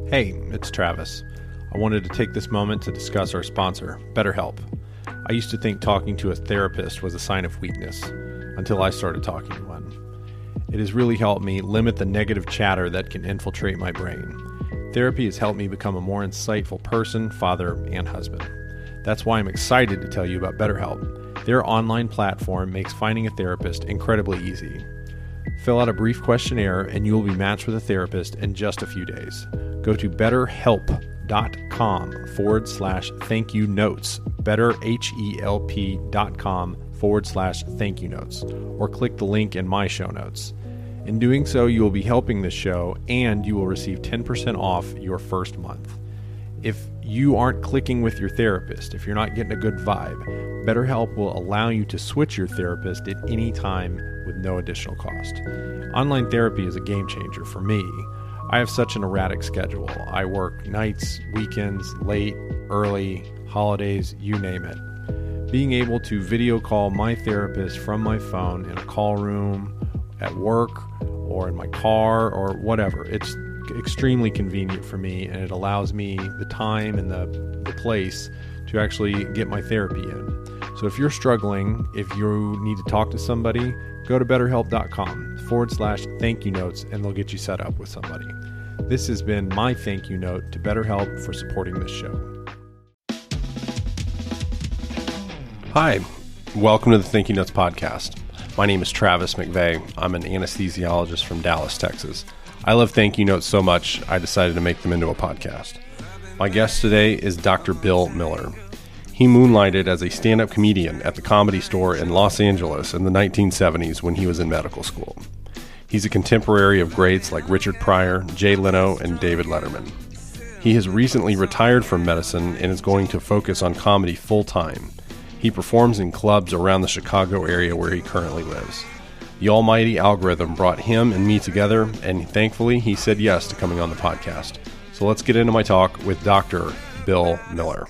Hey, it's Travis. I wanted to take this moment to discuss our sponsor, BetterHelp. I used to think talking to a therapist was a sign of weakness, until I started talking to one. It has really helped me limit the negative chatter that can infiltrate my brain. Therapy has helped me become a more insightful person, father, and husband. That's why I'm excited to tell you about BetterHelp. Their online platform makes finding a therapist incredibly easy. Fill out a brief questionnaire and you will be matched with a therapist in just a few days. Go to betterhelp.com/thank you notes, betterhelp.com/thank you notes, or click the link in my show notes. In doing so, you will be helping this show and you will receive 10% off your first month. If you aren't clicking with your therapist, if you're not getting a good vibe, BetterHelp will allow you to switch your therapist at any time with no additional cost. Online therapy is a game changer for me. I have such an erratic schedule. I work nights, weekends, late, early, holidays, you name it. Being able to video call my therapist from my phone in a call room, at work, or in my car, or whatever, it's extremely convenient for me, and it allows me the time and the place to actually get my therapy in. So if you're struggling, if you need to talk to somebody, go to betterhelp.com/thank you notes and they'll get you set up with somebody. This has been my thank you note to BetterHelp for supporting this show. Hi, welcome to the Thank You Notes podcast. My name is Travis McVeigh. I'm an anesthesiologist from Dallas, Texas. I love thank you notes so much, I decided to make them into a podcast. My guest today is Dr. Bill Miller. He moonlighted as a stand-up comedian at the Comedy Store in Los Angeles in the 1970s when he was in medical school. He's a contemporary of greats like Richard Pryor, Jay Leno, and David Letterman. He has recently retired from medicine and is going to focus on comedy full-time. He performs in clubs around the Chicago area where he currently lives. The almighty algorithm brought him and me together, and thankfully he said yes to coming on the podcast. So let's get into my talk with Dr. Bill Miller.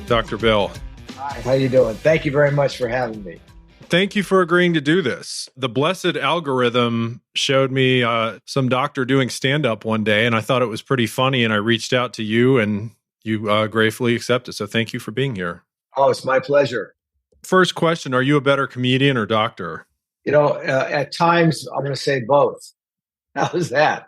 Dr. Bill. Hi, how you doing? Thank you very much for having me. Thank you for agreeing to do this. The blessed algorithm showed me some doctor doing stand-up one day, and I thought it was pretty funny, and I reached out to you, and you gratefully accepted. So thank you for being here. Oh, it's my pleasure. First question, are you a better comedian or doctor? You know, at times, I'm going to say both. How's that?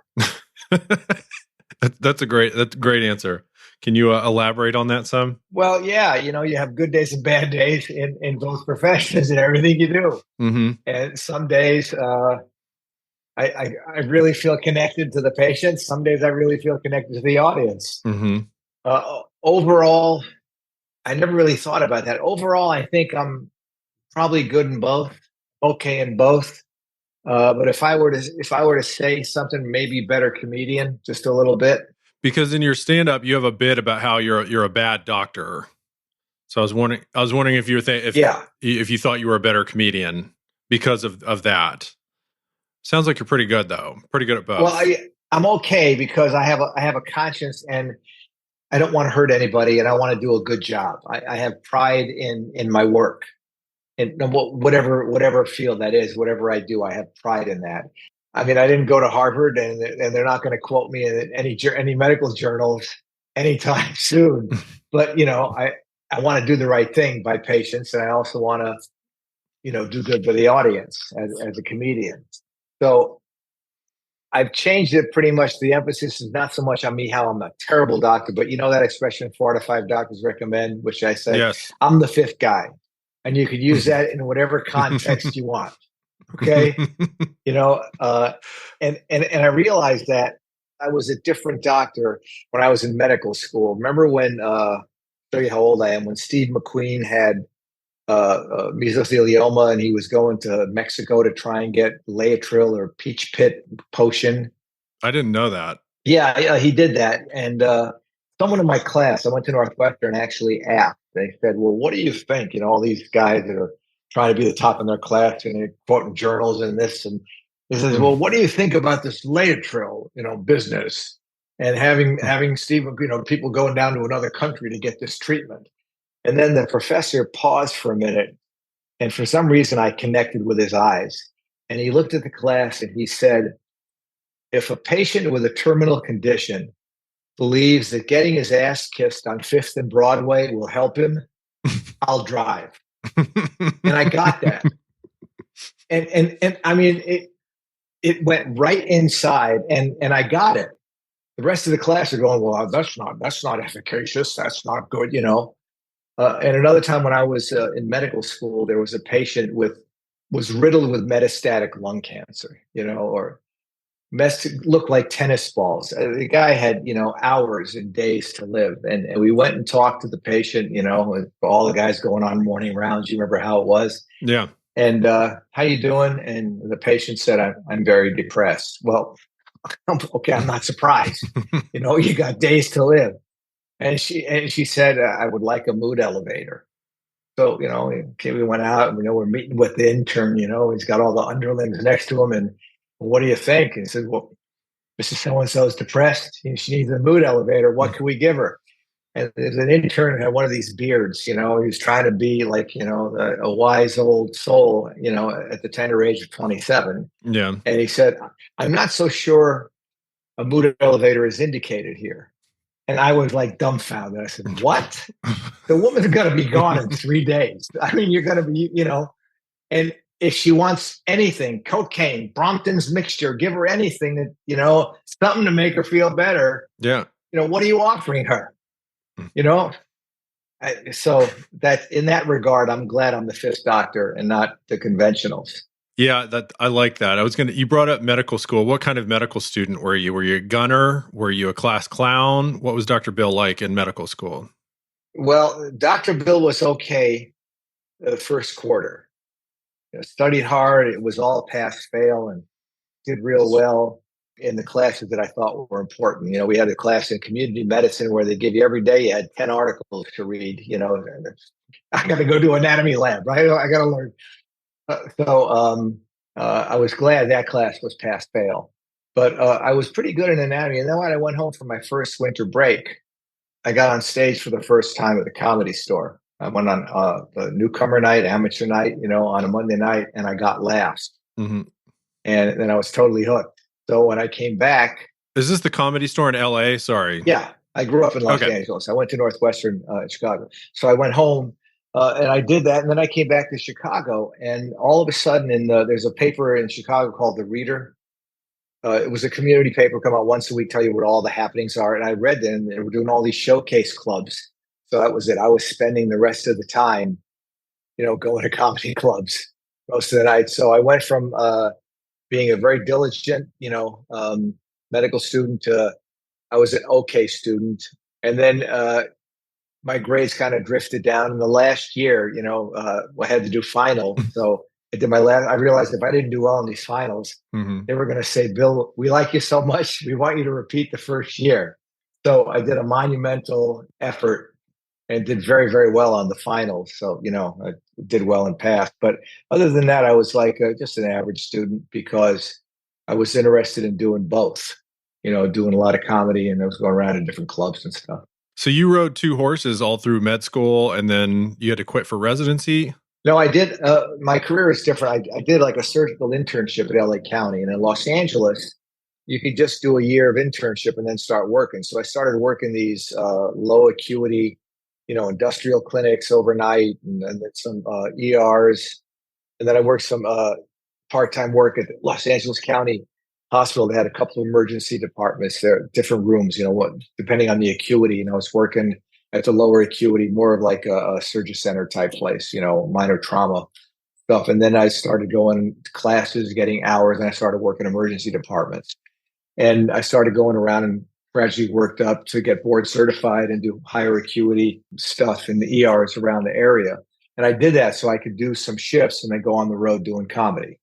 That's a great answer. Can you elaborate on that some? Well, yeah, you know, you have good days and bad days in both professions and everything you do. Mm-hmm. And some days I really feel connected to the patient. Some days I really feel connected to the audience. Mm-hmm. Overall, I never really thought about that. Overall, I think I'm probably good in both, okay in both. But if I were to say something, maybe better comedian, just a little bit. Because in your stand-up, you have a bit about how you're a bad doctor. So I was wondering if you were if you thought you were a better comedian because of that. Sounds like you're pretty good though. Pretty good at both. Well, I'm okay because I have a conscience and I don't want to hurt anybody and I want to do a good job. I have pride in my work. And whatever field that is, whatever I do, I have pride in that. I mean, I didn't go to Harvard, and they're not going to quote me in any medical journals anytime soon. But you know, I want to do the right thing by patients, and I also want to, you know, do good for the audience as a comedian. So I've changed it pretty much. The emphasis is not so much on me how I'm a terrible doctor, but you know that expression 4 out of 5 doctors recommend, which I say, yes. I'm the 5th guy. And you could use that in whatever context you want. Okay. You know, and I realized that I was a different doctor when I was in medical school. Remember when, show you how old I am, when Steve McQueen had mesothelioma and he was going to Mexico to try and get Laetrile or peach pit potion. I didn't know that. Yeah, he did that. And someone in my class, I went to Northwestern, actually asked. They said, well, what do you think? You know, all these guys that are trying to be the top in their class and they're quoting journals and this. And he says, well, what do you think about this Laetrile, you know, business and having Steve, you know, people going down to another country to get this treatment? And then the professor paused for a minute. And for some reason, I connected with his eyes. And he looked at the class and he said, if a patient with a terminal condition believes that getting his ass kissed on Fifth and Broadway will help him, I'll drive. And I got that. And I mean, it went right inside, and I got it. The rest of the class are going, well, that's not efficacious. That's not good, you know. And another time when I was in medical school, there was a patient was riddled with metastatic lung cancer, you know, or looked like tennis balls. The guy had, you know, hours and days to live. And we went and talked to the patient, you know, with all the guys going on morning rounds. You remember how it was? Yeah. And how you doing? And the patient said, I'm very depressed. Well, okay, I'm not surprised. You know, you got days to live. And she said, I would like a mood elevator. So, you know, okay, we went out and we're meeting with the intern, you know, he's got all the underlings next to him. And what do you think? And he said, well, Mrs. So-and-so is depressed. She needs a mood elevator. What can we give her? And there's an intern who had one of these beards, you know, he was trying to be like, you know, a wise old soul, you know, at the tender age of 27. Yeah. And he said, I'm not so sure a mood elevator is indicated here. And I was like dumbfounded. I said, what? The woman's going to be gone in 3 days. I mean, you're going to be, you know, and if she wants anything, cocaine, Brompton's mixture, give her anything that, you know, something to make her feel better. Yeah. You know, what are you offering her? You know? So that in that regard, I'm glad I'm the fifth doctor and not the conventionals. Yeah, I like that. You brought up medical school. What kind of medical student were you? Were you a gunner? Were you a class clown? What was Dr. Bill like in medical school? Well, Dr. Bill was okay the first quarter. You know, studied hard. It was all pass fail and did real well in the classes that I thought were important. You know, we had a class in community medicine where they give you every day, you had 10 articles to read, you know, I got to go do anatomy lab, right? I got to learn. I was glad that class was pass fail, but I was pretty good in anatomy. And then when I went home for my first winter break, I got on stage for the first time at the Comedy Store. I went on the newcomer night, amateur night, you know, on a Monday night, and I got laughs. Mm-hmm. And then I was totally hooked. So when I came back, is this the Comedy Store in LA? Sorry. Yeah, I grew up in Los Angeles. I went to Northwestern in Chicago. So I went home. And I did that, and then I came back to Chicago, and all of a sudden, there's a paper in Chicago called The Reader. It was a community paper, come out once a week, tell you what all the happenings are. And I read them, and they were doing all these showcase clubs. So that was it. I was spending the rest of the time, you know, going to comedy clubs most of the night. So I went from being a very diligent, you know, medical student to I was an okay student, and then my grades kind of drifted down in the last year. You know, I had to do final. So I did my last. I realized if I didn't do well in these finals, they were going to say, Bill, we like you so much. We want you to repeat the first year. So I did a monumental effort and did very, very well on the finals. So, you know, I did well and passed. But other than that, I was like just an average student because I was interested in doing both, you know, doing a lot of comedy, and I was going around in different clubs and stuff. So you rode two horses all through med school, and then you had to quit for residency? No, I did. My career is different. I did like a surgical internship at LA County. And in Los Angeles, you could just do a year of internship and then start working. So I started working these low acuity, you know, industrial clinics overnight, and then some ERs. And then I worked some part-time work at Los Angeles County Hospital. They had a couple of emergency departments there, different rooms, you know, depending on the acuity. And I was working at the lower acuity, more of like a surgery center type place, you know, minor trauma stuff. And then I started going to classes, getting hours, and I started working emergency departments. And I started going around and gradually worked up to get board certified and do higher acuity stuff in the ERs around the area. And I did that so I could do some shifts and then go on the road doing comedy.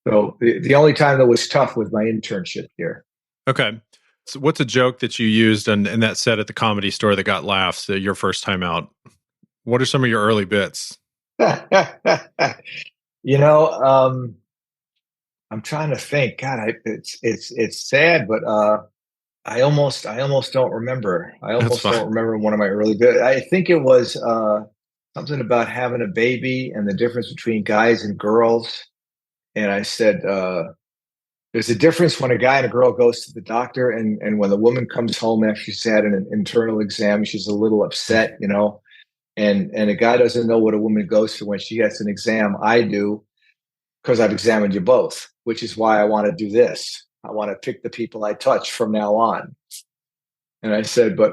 So the only time that was tough was my internship here. Okay. So what's a joke that you used in that set at the Comedy Store that got laughs your first time out? What are some of your early bits? You know, I'm trying to think. God, it's sad, but I almost don't remember. I almost don't remember one of my early bits. I think it was something about having a baby and the difference between guys and girls. And I said, there's a difference when a guy and a girl goes to the doctor and when the woman comes home after she's had an internal exam, she's a little upset, and a guy doesn't know what a woman goes through when she gets an exam. I do, because I've examined you both, which is why I want to do this. I want to pick the people I touch from now on. And I said, but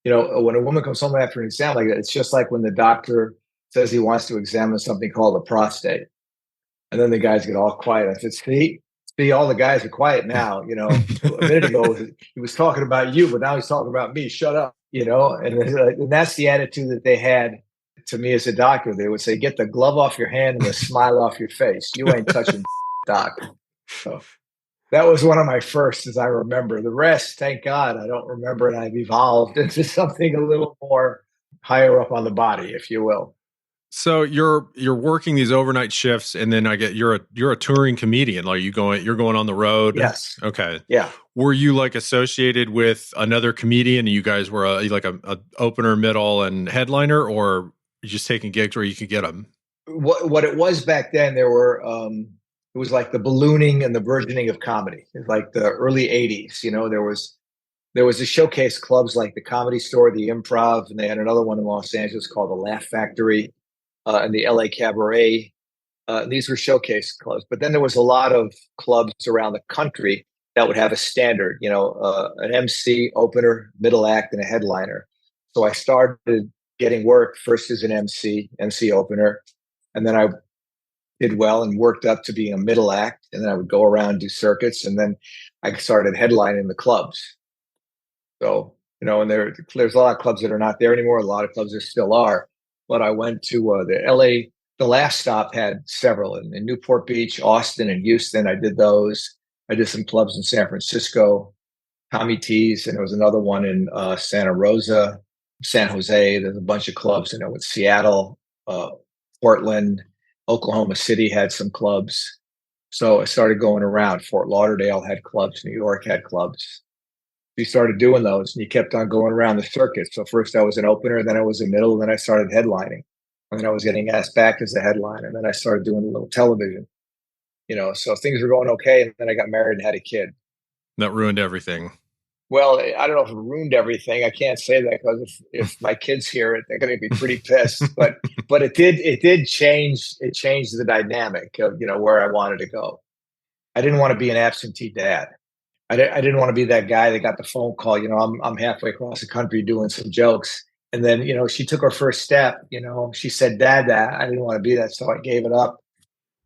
when a woman comes home after an exam like that, it's just like when the doctor says he wants to examine something called the prostate. And then the guys get all quiet. I said, see, all the guys are quiet now. A minute ago he was talking about you, but now he's talking about me. Shut up. And that's the attitude that they had to me as a doctor. They would say, get the glove off your hand and the smile off your face. You ain't touching doc. So that was one of my first, as I remember. The rest, thank God, I don't remember, and I've evolved into something a little more higher up on the body, if you will. So you're working these overnight shifts, and then you're a touring comedian. Like you're going on the road. Yes. Okay. Yeah. Were you like associated with another comedian? And you guys were a opener, middle, and headliner, or just taking gigs where you could get them? What it was back then, there were it was like the ballooning and the burgeoning of comedy. It was like the early '80s. There was a showcase clubs like the Comedy Store, the Improv, and they had another one in Los Angeles called the Laugh Factory. And the LA Cabaret. These were showcase clubs. But then there was a lot of clubs around the country that would have a standard, an MC, opener, middle act, and a headliner. So I started getting work first as an MC opener. And then I did well and worked up to being a middle act. And then I would go around and do circuits. And then I started headlining the clubs. So, and there's a lot of clubs that are not there anymore. A lot of clubs there still are. But I went to the LA, the last stop had several in Newport Beach, Austin, and Houston. I did those. I did some clubs in San Francisco, Tommy T's, and there was another one in Santa Rosa, San Jose. There's a bunch of clubs, with Seattle, Portland, Oklahoma City had some clubs. So I started going around. Fort Lauderdale had clubs. New York had clubs. You started doing those and you kept on going around the circuit. So first I was an opener, then I was a middle, then I started headlining. And then I was getting asked back as a headliner. And then I started doing a little television, so things were going okay. And then I got married and had a kid. That ruined everything. Well, I don't know if it ruined everything. I can't say that because if my kids hear it, they're going to be pretty pissed. But it did change. It changed the dynamic of, where I wanted to go. I didn't want to be an absentee dad. I didn't want to be that guy that got the phone call. I'm halfway across the country doing some jokes. And then, she took her first step. She said, Dad, I didn't want to be that. So I gave it up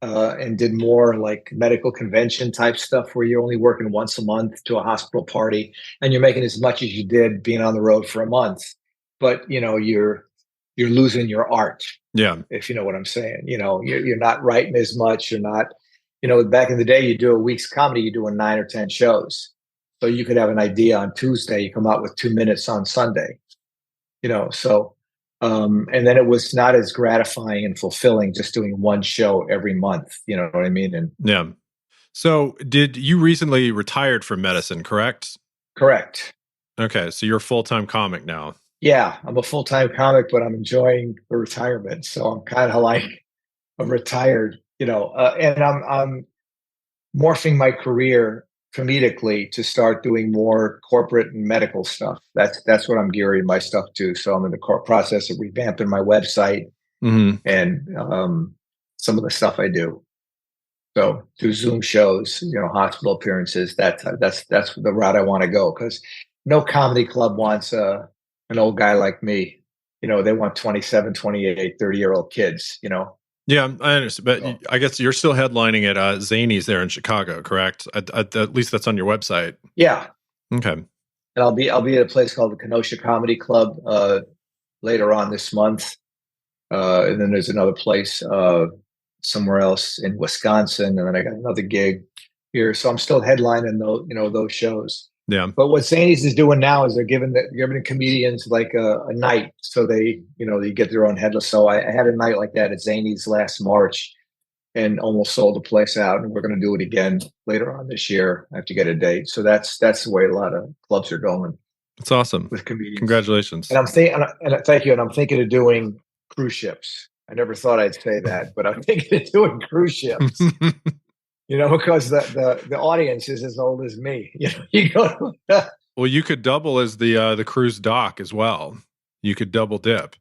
and did more like medical convention type stuff where you're only working once a month to a hospital party and you're making as much as you did being on the road for a month. But, you're losing your art. Yeah. If you know what I'm saying. You're not writing as much. You're not. Back in the day, you do a week's comedy, you do 9 or 10 shows. So you could have an idea on Tuesday, you come out with 2 minutes on Sunday, so, and then it was not as gratifying and fulfilling just doing one show every month. You know what I mean? And yeah. So did you recently retired from medicine, correct? Correct. Okay. So you're a full-time comic now. Yeah, I'm a full-time comic, but I'm enjoying the retirement. So I'm kind of like a retired, and I'm morphing my career comedically to start doing more corporate and medical stuff. That's what I'm gearing my stuff to. So I'm in the process of revamping my website and some of the stuff I do. So do Zoom shows, hospital appearances. That's the route I want to go because no comedy club wants an old guy like me. They want 27, 28, 30-year-old kids, Yeah, I understand. But I guess you're still headlining at Zany's there in Chicago, correct? At least that's on your website. Yeah. Okay. And I'll be at a place called the Kenosha Comedy Club later on this month. And then there's another place somewhere else in Wisconsin. And then I got another gig here. So I'm still headlining those shows. Yeah. But what Zany's is doing now is they're giving comedians like a night, so they get their own headless. So I had a night like that at Zany's last March, and almost sold the place out. And we're going to do it again later on this year. I have to get a date. So that's the way a lot of clubs are going. That's awesome. With comedians. Congratulations. And thank you. And I'm thinking of doing cruise ships. I never thought I'd say that, but I'm thinking of doing cruise ships. Because the audience is as old as me. You go. Well, you could double as the cruise doc as well. You could double dip.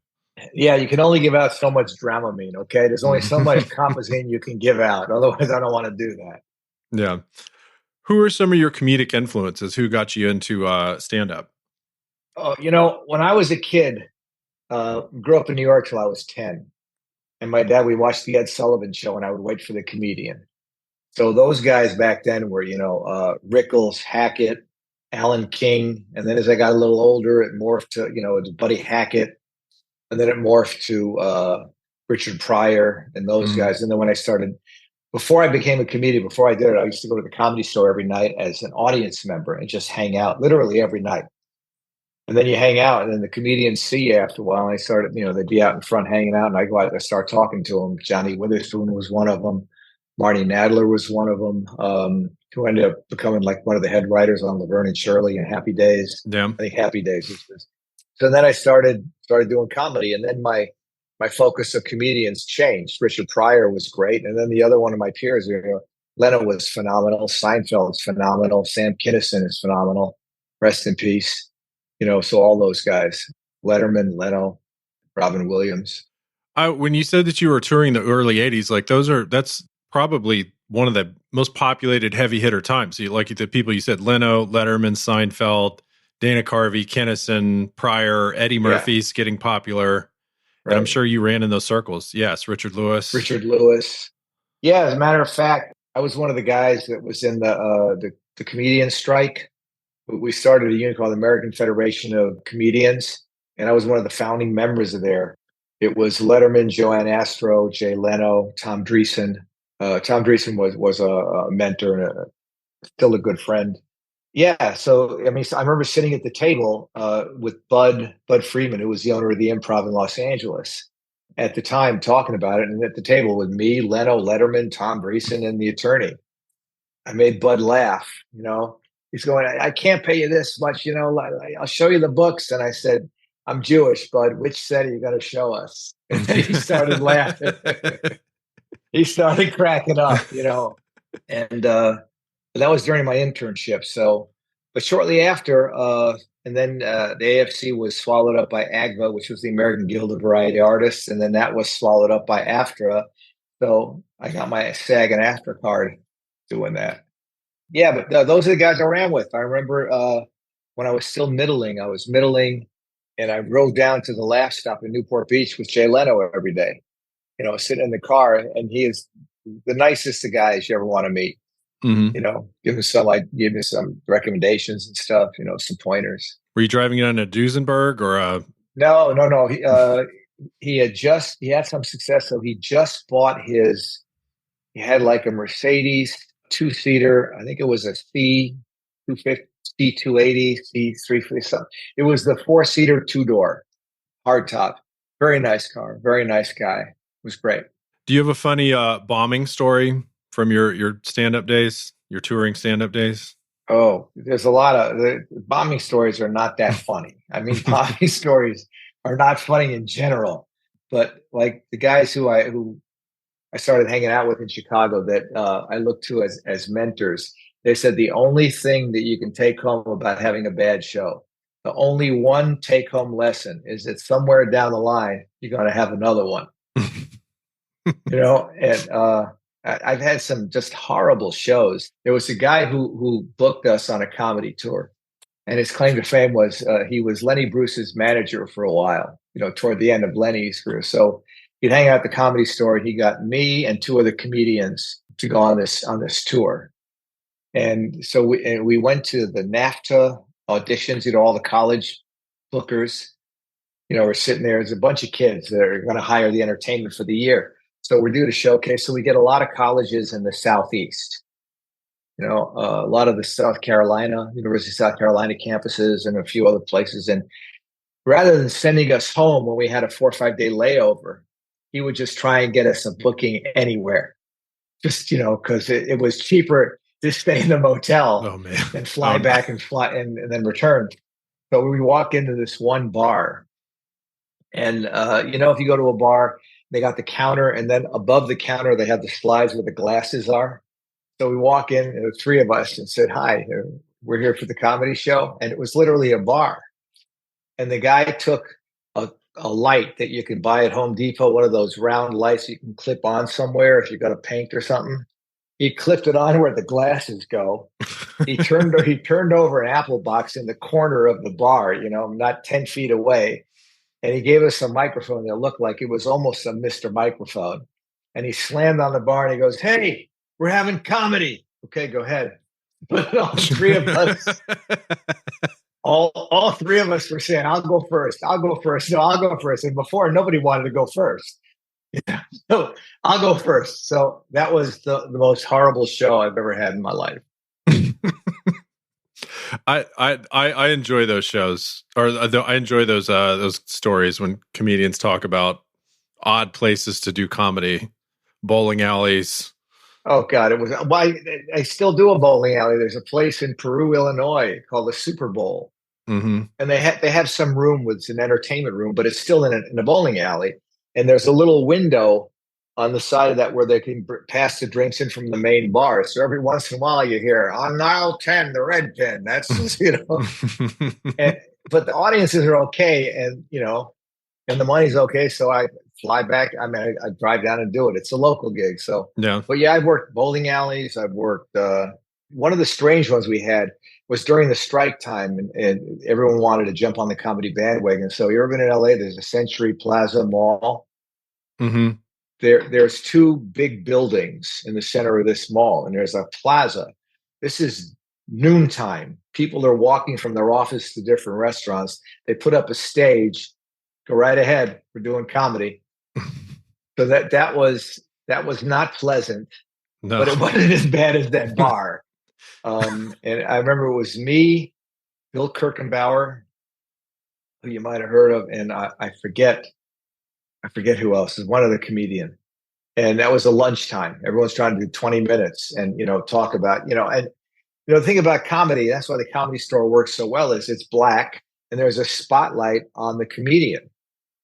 Yeah, you can only give out so much Dramamine. Okay, there's only so much Compazine you can give out. Otherwise, I don't want to do that. Yeah. Who are some of your comedic influences? Who got you into stand up? Oh, when I was a kid, grew up in New York till I was 10, and my dad, we watched the Ed Sullivan Show, and I would wait for the comedian. So those guys back then were, Rickles, Hackett, Alan King, and then as I got a little older, it morphed to, it was Buddy Hackett, and then it morphed to Richard Pryor and those guys. And then when I started, before I became a comedian, before I did it, I used to go to the Comedy Store every night as an audience member and just hang out, literally every night. And then you hang out, and then the comedians see you after a while. And I started, they'd be out in front hanging out, and I go out and start talking to them. Johnny Witherspoon was one of them. Marty Nadler was one of them, who ended up becoming like one of the head writers on Laverne and Shirley and Happy Days. Yeah. I think Happy Days was this. So then I started doing comedy, and then my focus of comedians changed. Richard Pryor was great, and then the other one of my peers, Leno was phenomenal. Seinfeld's phenomenal. Sam Kinison is phenomenal. Rest in peace. So all those guys, Letterman, Leno, Robin Williams. When you said that you were touring the early 80s, that's probably one of the most populated heavy hitter times. So like the people you said, Leno, Letterman, Seinfeld, Dana Carvey, Kinison, Pryor, Eddie Murphy's getting popular. Right. And I'm sure you ran in those circles. Yes, Richard Lewis. Yeah, as a matter of fact, I was one of the guys that was in the comedian strike. We started a unit called the American Federation of Comedians, and I was one of the founding members of there. It was Letterman, Joanne Astro, Jay Leno, Tom Dreesen. Tom Dreesen was a mentor and still a good friend. Yeah, so I remember sitting at the table with Bud Friedman, who was the owner of the Improv in Los Angeles at the time, talking about it, and at the table with me, Leno, Letterman, Tom Dreesen, and the attorney. I made Bud laugh. He's going, I can't pay you this much, I'll show you the books. And I said, I'm Jewish, Bud. Which set are you going to show us? And then he started laughing. He started cracking up, and that was during my internship. So, but shortly after, and then the AFC was swallowed up by AGVA, which was the American Guild of Variety Artists. And then that was swallowed up by AFTRA. So I got my SAG and AFTRA card doing that. Yeah, but those are the guys I ran with. I remember when I was still middling, and I rode down to the last stop in Newport Beach with Jay Leno every day, sitting in the car. And he is the nicest of guys you ever want to meet. Mm-hmm. Give me some recommendations and stuff, some pointers. Were you driving it on a Duesenberg or No. He had some success. So he just bought he had like a Mercedes 2-seater. I think it was a C250, C280, C350 something. It was the 4-seater 2-door hardtop. Very nice car. Very nice guy. It was great. Do you have a funny bombing story from your stand-up days, your touring stand-up days? Oh, there's a lot of the bombing stories are not that funny. Bombing stories are not funny in general, but like the guys who I started hanging out with in Chicago that I look to as mentors, they said the only thing that you can take home about having a bad show, the only one take-home lesson is that somewhere down the line, you're going to have another one. And I've had some just horrible shows. There was a guy who booked us on a comedy tour, and his claim to fame was he was Lenny Bruce's manager for a while, toward the end of Lenny's career. So he'd hang out at the Comedy Store. He got me and 2 other comedians to go on this tour. And so we went to the NAFTA auditions, all the college bookers, we're sitting there. There's a bunch of kids that are going to hire the entertainment for the year. So we're doing a showcase. So we get a lot of colleges in the Southeast, a lot of the University of South Carolina campuses and a few other places. And rather than sending us home when we had a 4 or 5 day layover, he would just try and get us a booking anywhere. Just, because it was cheaper to stay in the motel and fly back and then return. So we walk into this one bar. And, if you go to a bar, They got the counter, and then above the counter, they have the slides where the glasses are. So we walk in, and the three of us, and said, "Hi, we're here for the comedy show." And it was literally a bar. And the guy took a light that you could buy at Home Depot, one of those round lights you can clip on somewhere if you got to paint or something. He clipped it on where the glasses go. He turned over an apple box in the corner of the bar, not 10 feet away. And he gave us a microphone that looked like it was almost a Mr. Microphone. And he slammed on the bar and he goes, "Hey, we're having comedy." "Okay, go ahead." But all three of us, all three of us were saying, "I'll go first. I'll go first. No, I'll go first." And before, nobody wanted to go first. Yeah. So I'll go first. So that was the most horrible show I've ever had in my life. I enjoy those shows, or I enjoy those stories when comedians talk about odd places to do comedy, bowling alleys. Oh God, it was. Well, I still do a bowling alley. There's a place in Peru, Illinois, called the Super Bowl, and they have some room with an entertainment room, but it's still in a bowling alley. And there's a little window on the side of that where they can pass the drinks in from the main bar. So every once in a while you hear, "On aisle 10, the red pin." That's but the audiences are okay, and and the money's okay. So I fly back. I mean, I drive down and do it. It's a local gig. So yeah. But yeah, I've worked bowling alleys. I've worked. One of the strange ones we had was during the strike time, and everyone wanted to jump on the comedy bandwagon. So you've ever been in LA? There's a Century Plaza Mall. Mm-hmm. There's two big buildings in the center of this mall, and there's a plaza. This is noontime. People are walking from their office to different restaurants. They put up a stage. Go right ahead. We're doing comedy. So that was not pleasant, no. But it wasn't as bad as that bar. And I remember it was me, Bill Kirkenbauer, who you might have heard of, and I forget who else. Is one other comedian. And that was a lunchtime. Everyone's trying to do 20 minutes and, talk about, and, the thing about comedy, that's why the Comedy Store works so well, is it's black and there's a spotlight on the comedian.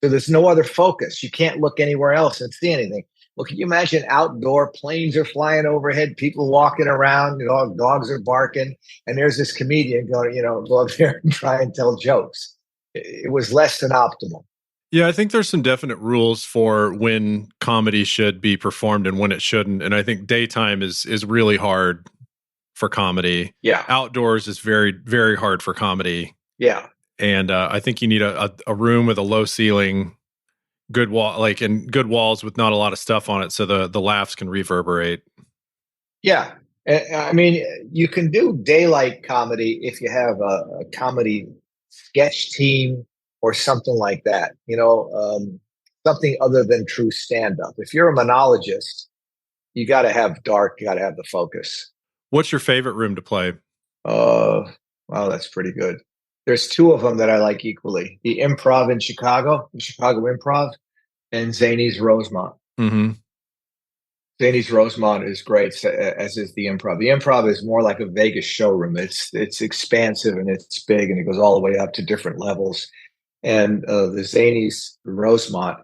So there's no other focus. You can't look anywhere else and see anything. Well, can you imagine outdoor, planes are flying overhead, people walking around, dogs are barking, and there's this comedian going, go up there and try and tell jokes. It was less than optimal. Yeah, I think there's some definite rules for when comedy should be performed and when it shouldn't. And I think daytime is really hard for comedy. Yeah. Outdoors is very, very hard for comedy. Yeah. And I think you need a room with a low ceiling, good wall, and good walls with not a lot of stuff on it, so the laughs can reverberate. Yeah, I mean, you can do daylight comedy if you have a comedy sketch team or something like that. Something other than true stand-up. If you're a monologist, you got to have dark. You got to have the focus. What's your favorite room to play? Wow, that's pretty good. There's two of them that I like equally. The Improv in Chicago, the Chicago Improv, and Zany's Rosemont. Mm-hmm. Zany's Rosemont is great, as is the Improv. The Improv is more like a Vegas showroom. It's expansive and it's big, and it goes all the way up to different levels. And the Zany's Rosemont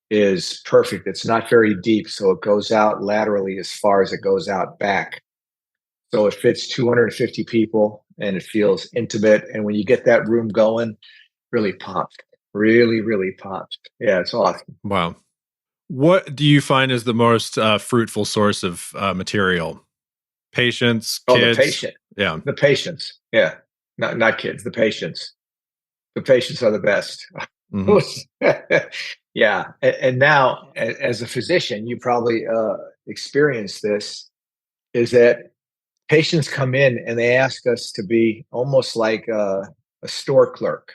is perfect. It's not very deep, so it goes out laterally as far as it goes out back. So it fits 250 people, and it feels intimate. And when you get that room going, really popped. Really, really popped. Yeah, it's awesome. Wow. What do you find is the most fruitful source of material? Patients, kids? The patient. Yeah. The patients. Yeah. Not kids, the patients. The patients are the best. Mm-hmm. Yeah. And now, as a physician, you probably experienced this, is that patients come in and they ask us to be almost like a store clerk.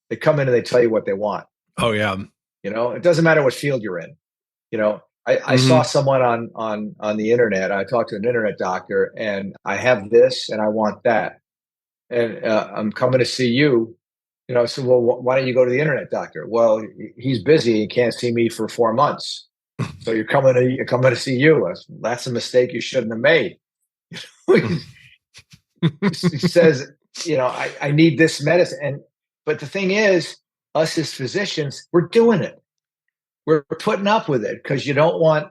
They come in and they tell you what they want. Oh, yeah. It doesn't matter what field you're in. I saw someone on the internet. I talked to an internet doctor, and I have this and I want that. And I'm coming to see you. I said, well, why don't you go to the internet doctor? Well, he's busy. He can't see me for 4 months. So you're coming to see you. That's a mistake you shouldn't have made. He says, I need this medicine. But the thing is, us as physicians, we're doing it. we're putting up with it because you don't want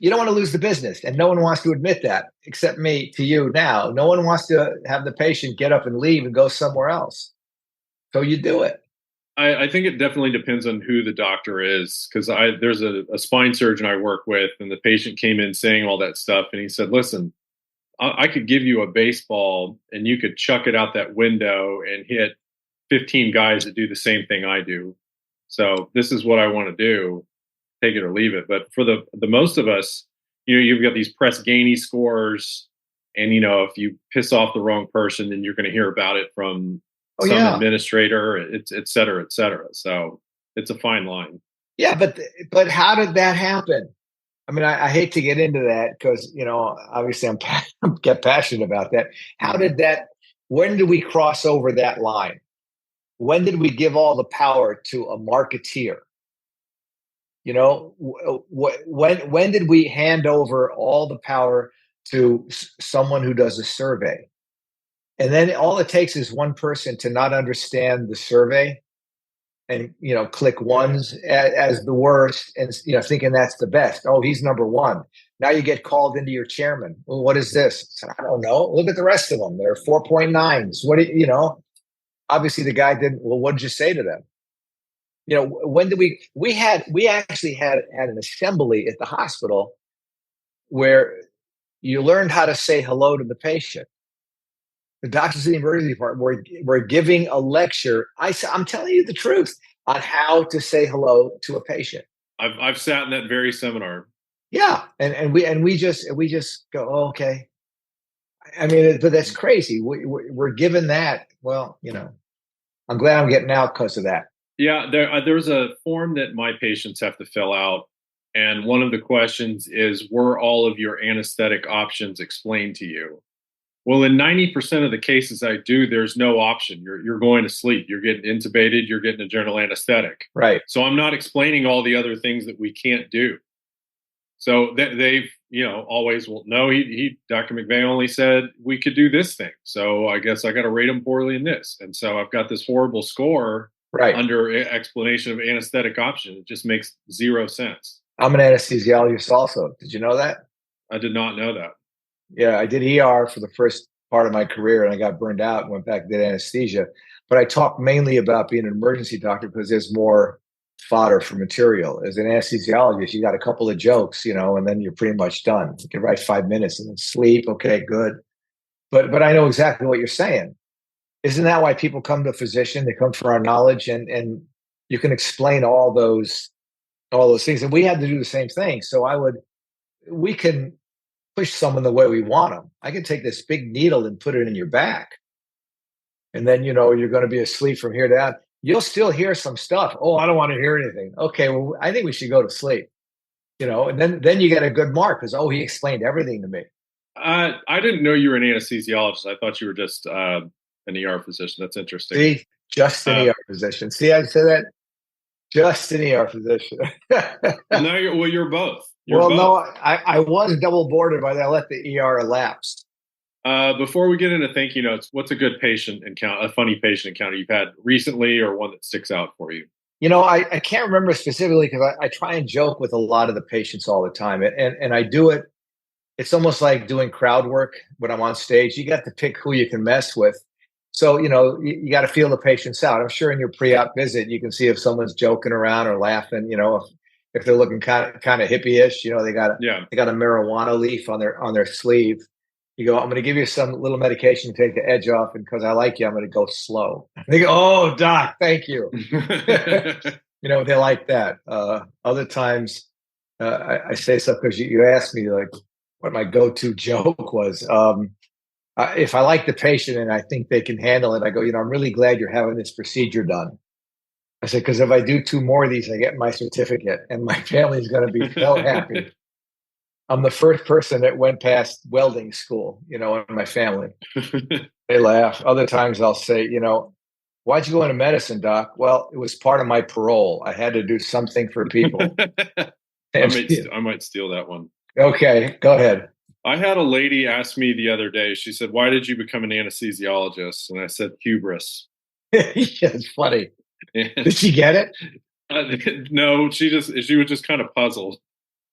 to lose the business, and no one wants to admit that except me to you now. No one wants to have the patient get up and leave and go somewhere else. So you do it. I think it definitely depends on who the doctor is, because there's a spine surgeon I work with, and the patient came in saying all that stuff, and he said, "Listen, I could give you a baseball, and you could chuck it out that window and hit 15 guys that do the same thing I do. So this is what I want to do. Take it or leave it." But for the most of us, you've got these press Gainey scores, and if you piss off the wrong person, then you're going to hear about it from some administrator, et cetera, et cetera. So it's a fine line. Yeah, but how did that happen? I mean, I hate to get into that because obviously I'm get passionate about that. When did we cross over that line? When did we give all the power to a marketeer? When did we hand over all the power to someone who does a survey? And then all it takes is one person to not understand the survey and, click ones as the worst and, thinking that's the best. Oh, he's number one. Now you get called into your chairman. Well, what is this? I don't know. Look at the rest of them. They're 4.9s. Obviously the guy didn't. Well, what did you say to them? When did we actually had an assembly at the hospital where you learned how to say hello to the patient. The doctors in the emergency department were giving a lecture. I'm telling you the truth on how to say hello to a patient. I've sat in that very seminar. Yeah, and we just go, oh, okay. I mean, but that's crazy. We're given that. Well, I'm glad I'm getting out because of that. Yeah, there's a form that my patients have to fill out, and one of the questions is, were all of your anesthetic options explained to you? Well, in 90% of the cases I do, there's no option. You're going to sleep. You're getting intubated. You're getting a general anesthetic. Right. So I'm not explaining all the other things that we can't do. So they've, always, well, no, Dr. McVeigh only said we could do this thing. So I guess I got to rate him poorly in this. And so I've got this horrible score under explanation of anesthetic option. It just makes zero sense. I'm an anesthesiologist also. Did you know that? I did not know that. Yeah, I did ER for the first part of my career, and I got burned out and went back and did anesthesia. But I talk mainly about being an emergency doctor because there's more fodder for material. As an anesthesiologist, you got a couple of jokes, and then you're pretty much done. You can write 5 minutes and then sleep. Okay, good. But I know exactly what you're saying. Isn't that why people come to a physician? They come for our knowledge, and you can explain all those things. And we had to do the same thing. So we can push someone the way we want them. I can take this big needle and put it in your back. And then, you're going to be asleep from here to that. You'll still hear some stuff. Oh, I don't want to hear anything. Okay, well, I think we should go to sleep. And then you get a good mark because, he explained everything to me. I didn't know you were an anesthesiologist. I thought you were just an ER physician. That's interesting. See, just an ER physician. See, I said that? Just an ER physician. No, you're both. No, I was double boarded, but I let the ER elapse. Before we get into thank you notes, what's a good patient encounter, a funny patient encounter you've had recently, or one that sticks out for you? I can't remember specifically because I try and joke with a lot of the patients all the time, and I do it. It's almost like doing crowd work when I'm on stage. You got to pick who you can mess with. So, you got to feel the patients out. I'm sure in your pre-op visit, you can see if someone's joking around or laughing, if they're looking kind of hippie-ish, they got a marijuana leaf on their sleeve. You go, I'm going to give you some little medication to take the edge off, and because I like you, I'm going to go slow. They go, oh, doc, thank you. They like that. Other times, I say stuff because you asked me like what my go-to joke was. If I like the patient and I think they can handle it, I go, I'm really glad you're having this procedure done. I said, because if I do 2 more of these, I get my certificate, and my family's going to be so happy. I'm the first person that went past welding school, in my family. They laugh. Other times I'll say, why'd you go into medicine, doc? Well, it was part of my parole. I had to do something for people. I might steal that one. Okay, go ahead. I had a lady ask me the other day, she said, why did you become an anesthesiologist? And I said, hubris. Yeah, it's funny. Did she get it? No, she was just kind of puzzled.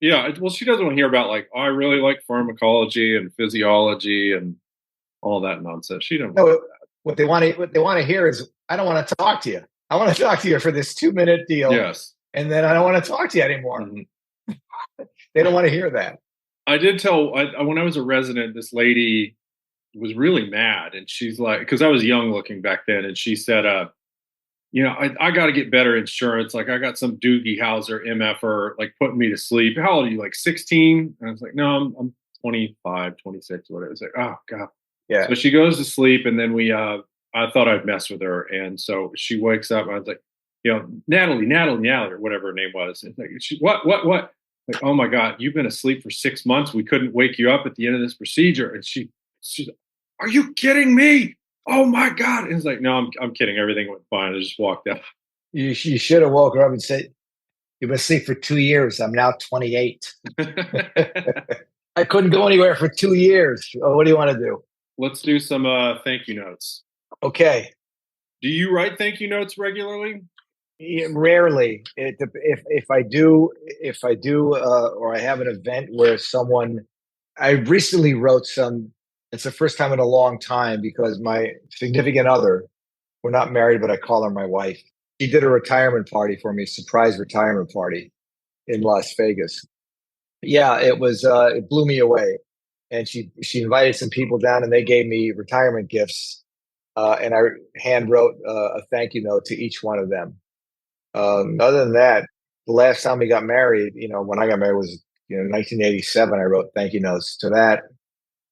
Yeah, well, she doesn't want to hear about like, oh, I really like pharmacology and physiology and all that nonsense. She don't. No, what they want to hear is, I don't want to talk to you. I want to talk to you for this 2-minute deal. Yes. And then I don't want to talk to you anymore. Mm-hmm. They don't want to hear that. I did tell when I was a resident, this lady was really mad, and she's like, because I was young looking back then, and she said, I got to get better insurance. Like I got some Doogie Howser MFer like putting me to sleep. How old are you? Like 16? And I was like, no, I'm 25, 26, whatever. It's like, oh God. Yeah. So she goes to sleep, and then I thought I'd mess with her. And so she wakes up, and I was like, Natalie, or whatever her name was. And like, what? Like, oh my God, you've been asleep for 6 months. We couldn't wake you up at the end of this procedure. And she's like, are you kidding me? Oh my God. And it's like, no, I'm kidding. Everything went fine. I just walked out. You should have woke her up and said, you've been asleep for 2 years. I'm now 28. I couldn't go anywhere for 2 years. Oh, what do you want to do? Let's do some thank you notes. Okay. Do you write thank you notes regularly? Rarely. If I do, or I have an event where I recently wrote some. It's the first time in a long time because my significant other, we're not married, but I call her my wife. She did a retirement party for me, surprise retirement party in Las Vegas. Yeah, it was. It blew me away, and she invited some people down, and they gave me retirement gifts, and I hand wrote a thank you note to each one of them. Other than that, the last time we got married, when I got married was 1987. I wrote thank you notes to that.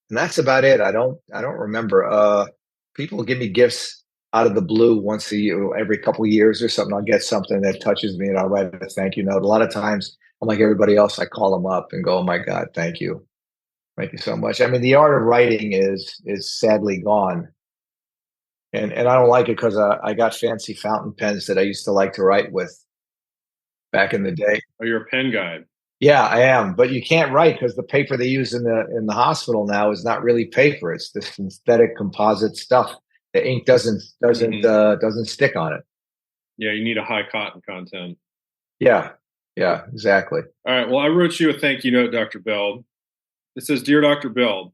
And that's about it. I don't remember. People give me gifts out of the blue once a year, every couple of years or something. I'll get something that touches me and I'll write a thank you note. A lot of times I'm like everybody else. I call them up and go, oh my God, thank you. Thank you so much. I mean, the art of writing is sadly gone. And I don't like it because I got fancy fountain pens that I used to like to write with back in the day. Oh, you're a pen guy. Yeah, I am, but you can't write because the paper they use in the hospital now is not really paper. It's this synthetic composite stuff. The ink doesn't stick on it. Yeah, you need a high cotton content. Yeah, exactly. All right. Well, I wrote you a thank you note, Dr. Bell. It says, "Dear Dr. Bell,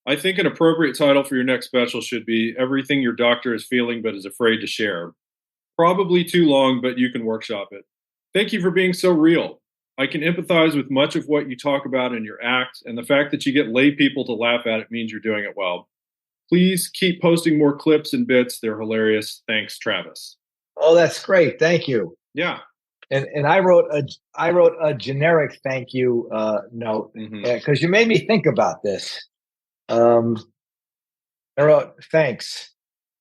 I think an appropriate title for your next special should be Everything Your Doctor is Feeling But Is Afraid to Share. Probably too long, but you can workshop it. Thank you for being so real. I can empathize with much of what you talk about in your act, and the fact that you get lay people to laugh at it means you're doing it well. Please keep posting more clips and bits. They're hilarious. Thanks, Travis." Oh, that's great. Thank you. Yeah. And I wrote a generic thank you note because you made me think about this. I wrote, thanks.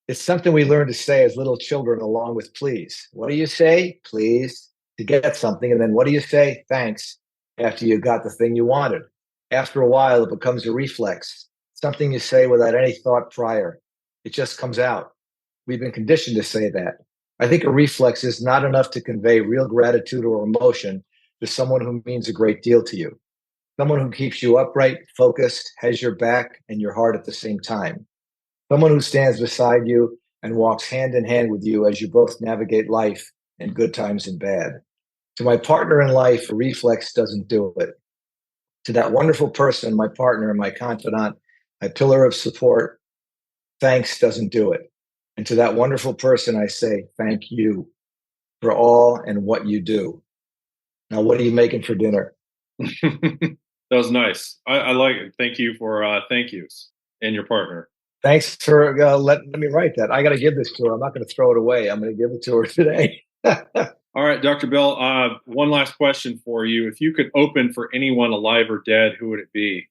It's something we learn to say as little children along with please. What do you say? Please. To get something. And then what do you say? Thanks. After you got the thing you wanted. After a while, it becomes a reflex. Something you say without any thought prior. It just comes out. We've been conditioned to say that. I think a reflex is not enough to convey real gratitude or emotion to someone who means a great deal to you. Someone who keeps you upright, focused, has your back and your heart at the same time. Someone who stands beside you and walks hand in hand with you as you both navigate life in good times and bad. To my partner in life, a reflex doesn't do it. To that wonderful person, my partner, my confidant, my pillar of support, thanks doesn't do it. And to that wonderful person, I say, thank you for all and what you do. Now, what are you making for dinner? That was nice. I like it. Thank you for thank yous and your partner. Thanks for let me write that. I got to give this to her. I'm not going to throw it away. I'm going to give it to her today. All right, Dr. Bell, one last question for you. If you could open for anyone alive or dead, who would it be?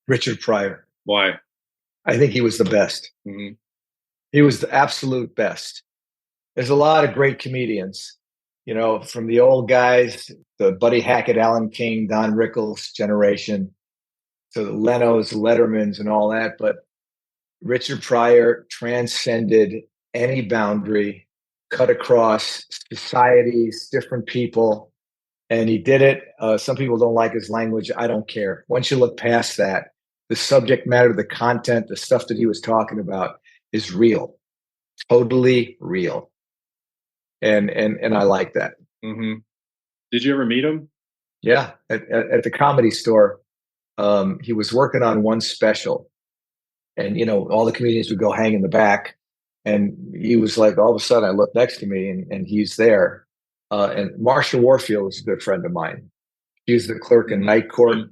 Richard Pryor. Why? I think he was the best. Mm-hmm. He was the absolute best. There's a lot of great comedians, from the old guys, the Buddy Hackett, Alan King, Don Rickles generation, to the Lenos, Lettermans, and all that. But Richard Pryor transcended any boundary, cut across societies, different people, and he did it. Some people don't like his language. I don't care. Once you look past that, the subject matter, the content, the stuff that he was talking about is real, totally real. and I like that. Mm-hmm. Did you ever meet him? Yeah, at the Comedy Store. He was working on one special, and all the comedians would go hang in the back, and he was like, all of a sudden I looked next to me, and he's there. And Marsha Warfield was a good friend of mine. She's the clerk in Night Court.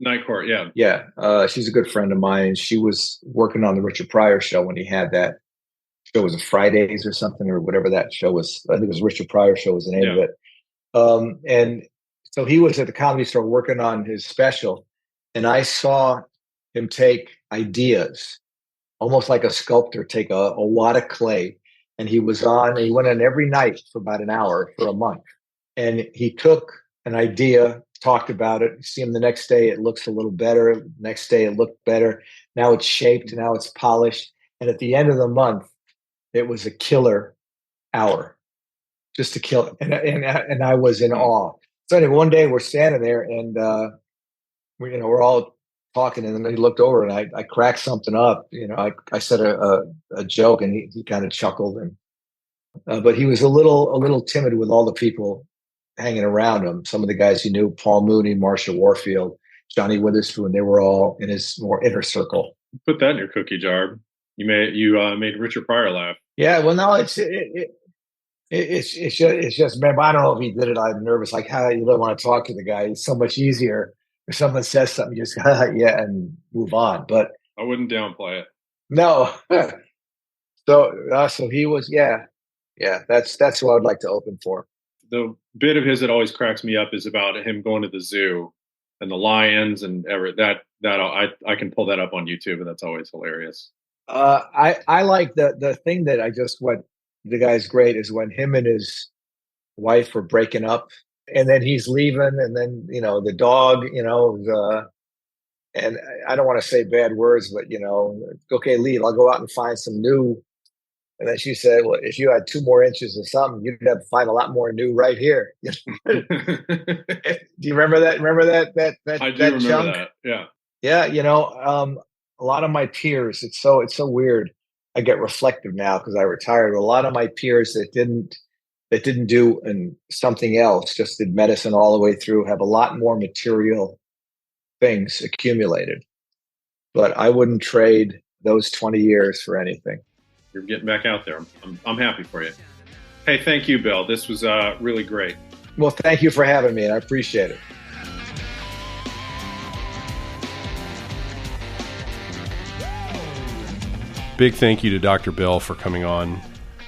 Night Court, yeah. Yeah, she's a good friend of mine. She was working on the Richard Pryor show when he had that show. Was it Fridays or something, or whatever that show was? I think it was Richard Pryor show was the name of it. And so he was at the Comedy Store working on his special, and I saw him take ideas, almost like a sculptor, take a wad of clay, and he went on every night for about an hour for a month. And he took an idea, talked about it. You see him the next day, it looks a little better. Next day, it looked better. Now it's shaped, now it's polished. And at the end of the month, it was a killer hour, just to kill it. And I was in awe. So anyway, one day we're standing there, and we're all talking, and then he looked over, and I cracked something up. I said a joke, and he kind of chuckled, and but he was a little timid with all the people hanging around him. Some of the guys he knew, Paul Mooney, Marsha Warfield, Johnny Witherspoon, they were all in his more inner circle. Put that in your cookie jar. You made Richard Pryor laugh. Yeah, well, no, it's just, man, I don't know if he did it. I'm nervous. Like, how you don't want to talk to the guy. It's so much easier if someone says something, you just yeah, and move on. But I wouldn't downplay it. No. So he was, yeah. That's who I would like to open for. The bit of his that always cracks me up is about him going to the zoo and the lions and that I can pull that up on YouTube, and that's always hilarious. I like the thing that what the guy's great is when him and his wife were breaking up, and then he's leaving, and then the dog, and I don't want to say bad words, but okay, leave. I'll go out and find some new. And then she said, "Well, if you had 2 more inches of something, you'd have to find a lot more new right here." Do you remember that? I do remember chunk? that. Yeah. Yeah. A lot of my peers, it's so weird. I get reflective now because I retired. A lot of my peers that didn't do something else, just did medicine all the way through, have a lot more material things accumulated. But I wouldn't trade those 20 years for anything. You're getting back out there. I'm happy for you. Hey, thank you, Bill. This was really great. Well, thank you for having me, and I appreciate it. Big thank you to Dr. Bill for coming on.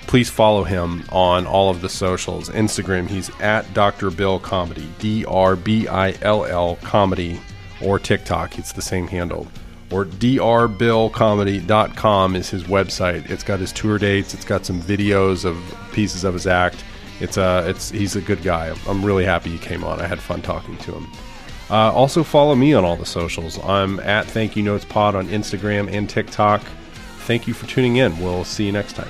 Please follow him on all of the socials. Instagram, he's at Dr. Bill Comedy, DRBILL Comedy, or TikTok, it's the same handle. Or drbillcomedy.com is his website. It's got his tour dates. It's got some videos of pieces of his act. He's a good guy. I'm really happy he came on. I had fun talking to him. Also follow me on all the socials. I'm at Thank You Notes Pod on Instagram and TikTok. Thank you for tuning in. We'll see you next time.